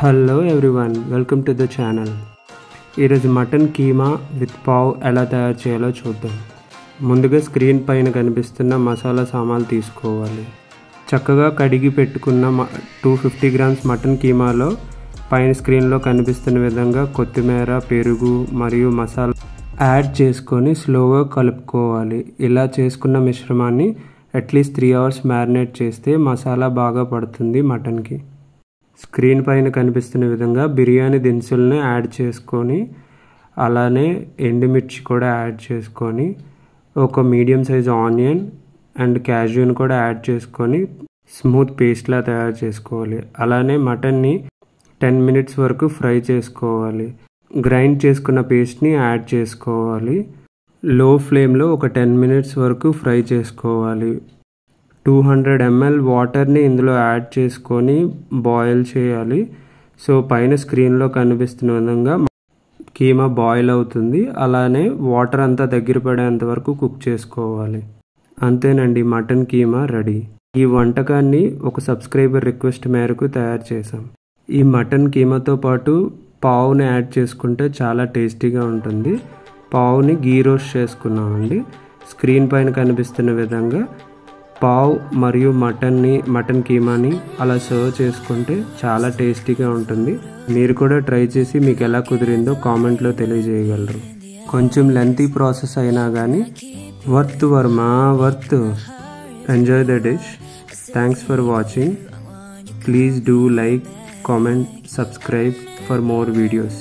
Hello everyone, welcome to the channel. ఈరోజు mutton keema with pav ఎలా తయారు చేయాలో చూద్దాం. ముందుగా స్క్రీన్ పైన కనిపిస్తున్న మసాలా సామాన్లు తీసుకోవాలి. చక్కగా కడిగి పెట్టుకున్న 250 గ్రామ్స్ మటన్ కీమాలో పైన స్క్రీన్లో కనిపిస్తున్న విధంగా కొత్తిమీర, పెరుగు మరియు మసాలా యాడ్ చేసుకొని స్లోగా కలుపుకోవాలి. ఇలా చేసుకున్న మిశ్రమాన్ని అట్లీస్ట్ 3 hours మ్యారినేట్ చేస్తే మసాలా బాగా పడుతుంది మటన్కి. స్క్రీన్ పైన కనిపిస్తున్న విధంగా బిర్యానీ దినుసులను యాడ్ చేసుకొని, అలానే ఎండుమిర్చి కూడా యాడ్ చేసుకొని, ఒక మీడియం సైజ్ ఆనియన్ అండ్ క్యాష్యూని కూడా యాడ్ చేసుకొని స్మూత్ పేస్ట్లా తయారు చేసుకోవాలి. అలానే మటన్ని 10 minutes వరకు ఫ్రై చేసుకోవాలి. గ్రైండ్ చేసుకున్న పేస్ట్ని యాడ్ చేసుకోవాలి. లో ఫ్లేమ్లో ఒక 10 minutes వరకు ఫ్రై చేసుకోవాలి. 200 ml వాటర్ని ఇందులో యాడ్ చేసుకొని బాయిల్ చేయాలి. సో పైన స్క్రీన్లో కనిపిస్తున్న విధంగా కీమా బాయిల్ అవుతుంది. అలానే వాటర్ అంతా దగ్గర పడేంత వరకు కుక్ చేసుకోవాలి. అంతేనండి, మటన్ కీమా రెడీ. ఈ వంటకాన్ని ఒక సబ్స్క్రైబర్ రిక్వెస్ట్ మేరకు తయారు చేశాం. ఈ మటన్ కీమాతో పాటు పావుని యాడ్ చేసుకుంటే చాలా టేస్టీగా ఉంటుంది. పావుని గీ రోస్ట్ చేసుకున్నామండి. స్క్రీన్ పైన కనిపిస్తున్న విధంగా పావ్ మరియు మటన్ కీమాని అలా సర్వ్ చేసుకుంటే చాలా టేస్టీగా ఉంటుంది. మీరు కూడా ట్రై చేసి మీకు ఎలా కుదిరిందో కామెంట్లో తెలియజేయగలరు. కొంచెం లెంతీ ప్రాసెస్ అయినా కానీ worth worth. Enjoy the dish. Thanks for watching. Please do like, comment, subscribe for more videos.